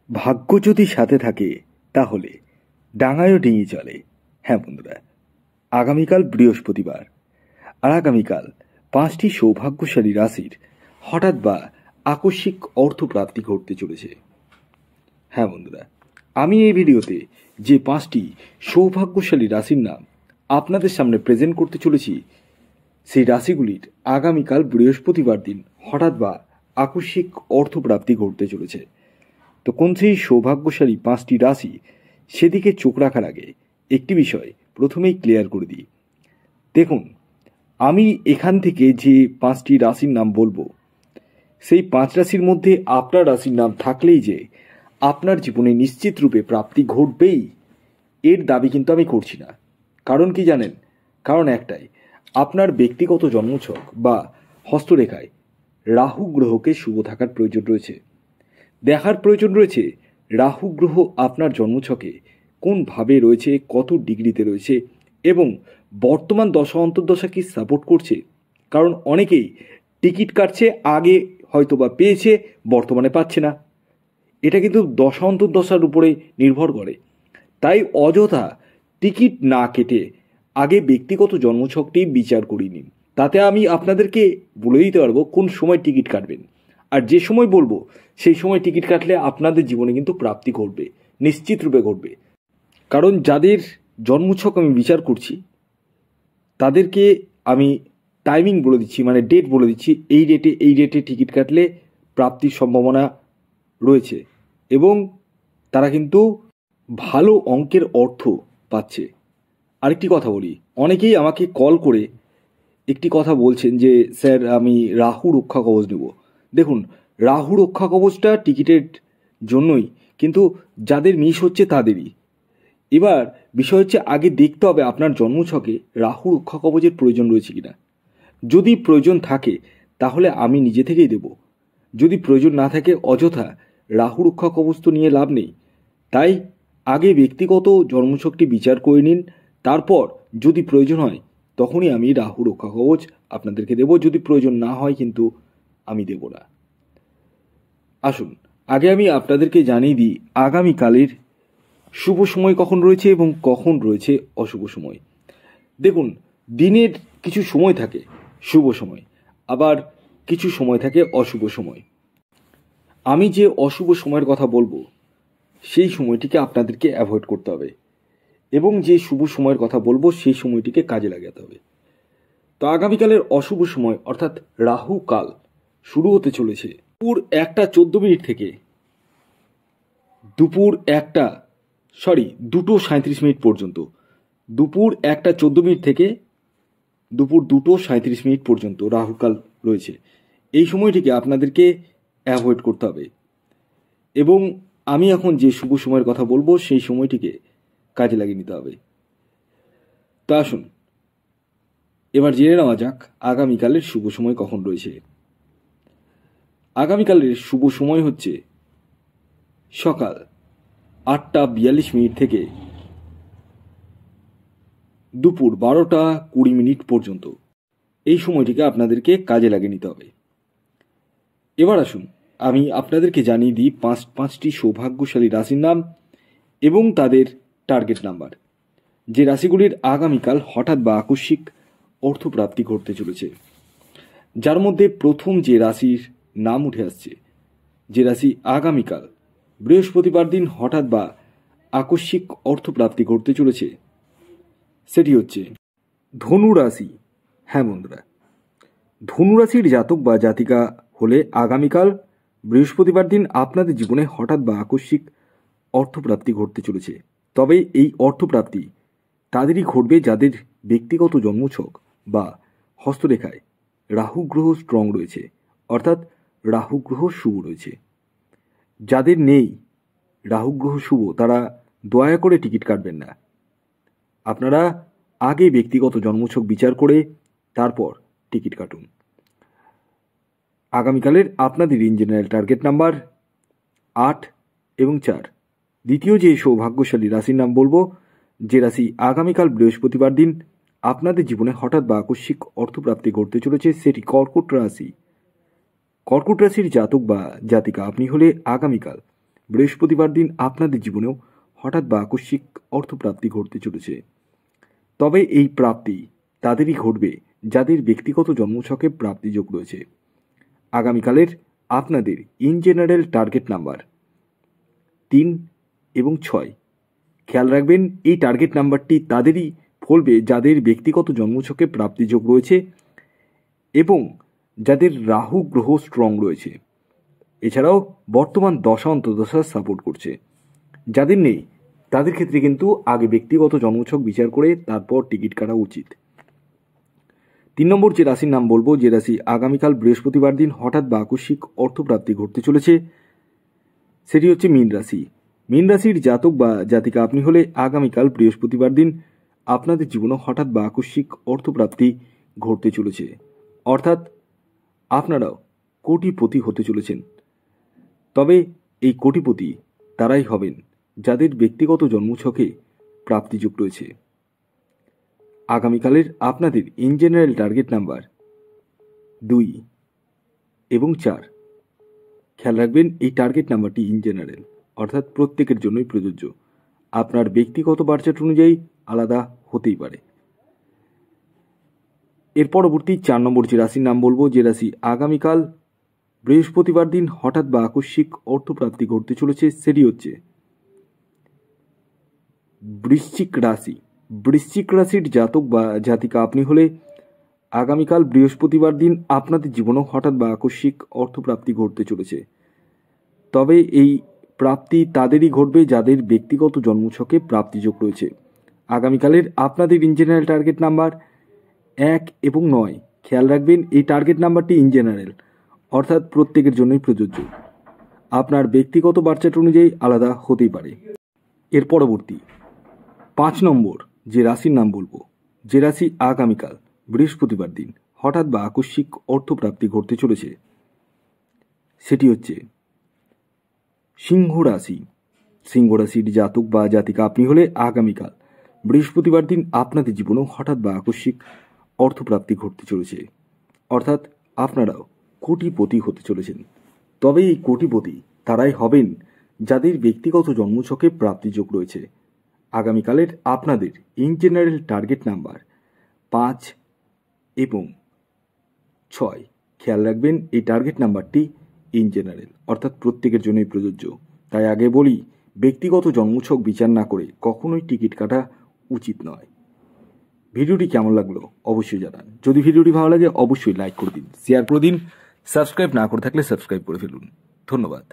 ভাগ্য যদি সাথে থাকে তাহলে ডাঙায়ও ডিঙি চলে। হ্যাঁ বন্ধুরা, আগামীকাল বৃহস্পতিবার, আর আগামীকাল 5টি সৌভাগ্যশালী রাশির হঠাৎ বা আকস্মিক অর্থপ্রাপ্তি ঘটতে চলেছে। হ্যাঁ বন্ধুরা, আমি এই ভিডিওতে যে 5টি সৌভাগ্যশালী রাশির নাম আপনাদের সামনে প্রেজেন্ট করতে চলেছি, সেই রাশিগুলির আগামীকাল বৃহস্পতিবার দিন হঠাৎ বা আকস্মিক অর্থপ্রাপ্তি ঘটতে চলেছে। তো কোন সেই সৌভাগ্যশালী 5টি রাশি, সেদিকে চোখ রাখার আগে একটি বিষয় প্রথমেই ক্লিয়ার করে দিই। দেখুন, আমি এখান থেকে যে 5টি রাশির নাম বলবো, সেই 5 রাশির মধ্যে আপনার রাশির নাম থাকলেই যে আপনার জীবনে নিশ্চিত রূপে প্রাপ্তি ঘটবেই, এর দাবি কিন্তু আমি করছি না। কারণ কি জানেন? কারণ একটাই, আপনার ব্যক্তিগত জন্মছক বা হস্তরেখায় রাহু গ্রহকে শুভ থাকার প্রয়োজন রয়েছে। দেখার প্রয়োজন রয়েছে রাহু গ্রহ আপনার জন্মছকে কোনভাবে রয়েছে, কত ডিগ্রিতে রয়েছে এবং বর্তমান দশা অন্তর্দশা কি সাপোর্ট করছে। কারণ অনেকেই টিকিট কাটছে, আগে হয়তো বা পেয়েছে, বর্তমানে পাচ্ছে না। এটা কিন্তু দশা অন্তর্দশার উপরে নির্ভর করে। তাই অযথা টিকিট না কেটে আগে ব্যক্তিগত জন্মছকটি বিচার করিয়ে নিন। তাতে আমি আপনাদেরকে বলে দিতে পারবো কোন সময় টিকিট কাটবেন, আর যে সময় বলবো সেই সময় টিকিট কাটলে আপনাদের জীবনে কিন্তু প্রাপ্তি ঘটবে, নিশ্চিত রূপে ঘটবে। কারণ যাদের জন্মছক আমি বিচার করছি তাদেরকে আমি টাইমিং বলে দিচ্ছি, মানে ডেট বলে দিচ্ছি, এই ডেটে টিকিট কাটলে প্রাপ্তির সম্ভাবনা রয়েছে এবং তারা কিন্তু ভালো অঙ্কের অর্থ পাচ্ছে। আরেকটি কথা বলি, অনেকেই আমাকে কল করে একটি কথা বলছেন যে স্যার আমি রাহু রক্ষা কবচ নেব। দেখুন, রাহু রক্ষা কবচটা টিকিটের জন্যই, কিন্তু যাদের মিস হচ্ছে তাদেরই। এবার বিষয় হচ্ছে, আগে দেখতে হবে আপনার জন্মছকে রাহু রক্ষা কবচের প্রয়োজন রয়েছে কিনা। যদি প্রয়োজন থাকে তাহলে আমি নিজে থেকেই দেব, যদি প্রয়োজন না থাকে অযথা রাহু রক্ষা কবচ তো নিয়ে লাভ নেই। তাই আগে ব্যক্তিগত জন্মছকটি বিচার করে নিন, তারপর যদি প্রয়োজন হয় তখনই আমি রাহু রক্ষা কবচ আপনাদেরকে দেব। যদি প্রয়োজন না হয় কিন্তু আমি দেব না। আসুন আগে আমি আপনাদেরকে জানিয়ে দিই আগামীকালের শুভ সময় কখন রয়েছে এবং কখন রয়েছে অশুভ সময়। দেখুন, দিনের কিছু সময় থাকে শুভ সময়, আবার কিছু সময় থাকে অশুভ সময়। আমি যে অশুভ সময়ের কথা বলবো সেই সময়টিকে আপনাদেরকে অ্যাভয়েড করতে হবে এবং যে শুভ সময়ের কথা বলবো সেই সময়টিকে কাজে লাগাতে হবে। তো আগামীকালের অশুভ সময় অর্থাৎ রাহু কাল শুরু হতে চলেছে দুপুর 1:14 থেকে দুটো 37 পর্যন্ত। দুপুর 1:14 থেকে দুপুর 2:37 পর্যন্ত রাহুকাল রয়েছে। এই সময়টিকে আপনাদেরকে অ্যাভয়েড করতে হবে এবং আমি এখন যে শুভ সময়ের কথা বলবো সেই সময়টিকে কাজে লাগিয়ে নিতে হবে। তা আসুন এবার জেনে নেওয়া যাক আগামীকালের শুভ সময় কখন রয়েছে। আগামীকালের শুভ সময় হচ্ছে সকাল 8:42 থেকে দুপুর 12:20 পর্যন্ত। এই সময়টিকে আপনাদেরকে কাজে লাগিয়ে নিতে হবে। এবার আসুন আমি আপনাদেরকে জানিয়ে দিই পাঁচটি সৌভাগ্যশালী রাশির নাম এবং তাদের টার্গেট নাম্বার, যে রাশিগুলির আগামীকাল হঠাৎ বা আকস্মিক অর্থপ্রাপ্তি ঘটতে চলেছে। যার মধ্যে প্রথম যে রাশির নাম উঠে আসছে, যে রাশি আগামীকাল বৃহস্পতিবার দিন হঠাৎ বা আকস্মিক অর্থপ্রাপ্তি ঘটতে চলেছে, সেটি হচ্ছে ধনু রাশি। হ্যাঁ বন্ধুরা, ধনু রাশির জাতক বা জাতিকা হলে আগামীকাল বৃহস্পতিবার দিন আপনাদের জীবনে হঠাৎ বা আকস্মিক অর্থপ্রাপ্তি ঘটতে চলেছে। তবে এই অর্থপ্রাপ্তি তাদেরই ঘটবে যাদের ব্যক্তিগত জন্মছক বা হস্তরেখায় রাহু গ্রহ স্ট্রং রয়েছে, অর্থাৎ রাহু গ্রহ শুভ রয়েছে। যাদের নেই রাহু গ্রহ শুভ, তারা দয়া করে টিকিট কাটবেন না। আপনারা আগে ব্যক্তিগত জন্মছক বিচার করে তারপর টিকিট কাটুন। আগামীকালের আপনাদের ইন জেনারেল টার্গেট নাম্বার 8 এবং 4। দ্বিতীয় যে সৌভাগ্যশালী রাশির নাম বলবো, যে রাশি আগামীকাল বৃহস্পতিবার দিন আপনাদের জীবনে হঠাৎ বা আকস্মিক অর্থপ্রাপ্তি ঘটতে চলেছে, সেটি কর্কট রাশি। কর্কট রাশির জাতক বা জাতিকা আপনি হলে আগামীকাল বৃহস্পতিবার দিন আপনাদের জীবনেও হঠাৎ বা আকস্মিক অর্থপ্রাপ্তি ঘটতে চলেছে। তবে এই প্রাপ্তি তাদেরই ঘটবে যাদের ব্যক্তিগত জন্মছকে প্রাপ্তিযোগ রয়েছে। আগামীকালের আপনাদের ইন জেনারেল টার্গেট নাম্বার 3 এবং 6। খেয়াল রাখবেন, এই টার্গেট নাম্বারটি তাদেরই ফলবে যাদের ব্যক্তিগত জন্মছকে প্রাপ্তিযোগ রয়েছে এবং যাদের রাহু গ্রহ স্ট্রং রয়েছে। এছাড়াও বর্তমান দশা অন্তর্দশা সাপোর্ট করছে। যাদের নেই তাদের ক্ষেত্রে কিন্তু আগে ব্যক্তিগত জন্মছক বিচার করে তারপর টিকিট কাটা উচিত। 3 নম্বর যে রাশির নাম বলবো, যে রাশি আগামীকাল বৃহস্পতিবার দিন হঠাৎ বা আকস্মিক অর্থপ্রাপ্তি ঘটতে চলেছে, সেটি হচ্ছে মীন রাশি। মীন রাশির জাতক বা জাতিকা আপনি হলে আগামীকাল বৃহস্পতিবার দিন আপনাদের জীবনে হঠাৎ বা আকস্মিক অর্থপ্রাপ্তি ঘটতে চলেছে, অর্থাৎ আপনারাও কোটিপতি হতে চলেছেন। তবে এই কোটিপতি তারাই হবেন যাদের ব্যক্তিগত জন্মছকে প্রাপ্তিযোগ রয়েছে। আগামীকালের আপনাদের ইন জেনারেল টার্গেট নাম্বার 2 এবং 4। খেয়াল রাখবেন, এই টার্গেট নাম্বারটি ইন জেনারেল, অর্থাৎ প্রত্যেকের জন্যই প্রযোজ্য। আপনার ব্যক্তিগত বার্চার্ট অনুযায়ী আলাদা হতেই পারে। এর পরবর্তী 4 নম্বর যে রাশির নাম বলবো, যে রাশি আগামীকাল বৃহস্পতিবার দিন হঠাৎ বা আকস্মিক অর্থপ্রাপ্তি ঘটতে চলেছে, সেটি হচ্ছে বৃশ্চিক রাশি। বৃশ্চিক রাশির জাতক বা জাতিকা আপনি হলে আগামীকাল বৃহস্পতিবার দিন আপনাদের জীবনেও হঠাৎ বা আকস্মিক অর্থপ্রাপ্তি ঘটতে চলেছে। তবে এই প্রাপ্তি তাদেরই ঘটবে যাদের ব্যক্তিগত জন্মছকে প্রাপ্তিযোগ রয়েছে। আগামীকালের আপনাদের ইন জেনারেল টার্গেট নাম্বার 1 এবং 9। খেয়াল রাখবেন, এই টার্গেট নাম্বারটি ইন জেনারেল, অর্থাৎ প্রত্যেকের জন্যই প্রযোজ্য। আপনার ব্যক্তিগত বার্চার্ট অনুযায়ী আলাদা হতেই পারে। এর পরবর্তী 5 নম্বর যে রাশির নাম বলবো, যে রাশি আগামীকাল বৃহস্পতিবার দিন হঠাৎ বা আকস্মিক অর্থপ্রাপ্তি ঘটতে চলেছে, সেটি হচ্ছে সিংহ রাশি। সিংহ রাশির জাতক বা জাতিকা আপনি হলে আগামীকাল বৃহস্পতিবার দিন আপনাদের জীবনেও হঠাৎ বা আকস্মিক অর্থপ্রাপ্তি ঘটতে চলেছে, অর্থাৎ আপনারাও কোটিপতি হতে চলেছেন। তবে এই কোটিপতি তারাই হবেন যাদের ব্যক্তিগত জন্মছকে প্রাপ্তিযোগ রয়েছে। আগামীকালের আপনাদের ইন জেনারেল টার্গেট নাম্বার 5 এবং 6। খেয়াল রাখবেন, এই টার্গেট নাম্বারটি ইন জেনারেল, অর্থাৎ প্রত্যেকের জন্যই প্রযোজ্য। তাই আগে বলি, ব্যক্তিগত জন্মছক বিচার না করে কখনোই টিকিট কাটা উচিত নয়। ভিডিওটি কেমন লাগলো অবশ্যই জানান। যদি ভিডিওটি ভালো লাগে অবশ্যই লাইক করে দিন, শেয়ার করে দিন। সাবস্ক্রাইব না করে থাকলে সাবস্ক্রাইব করে ফেলুন। ধন্যবাদ।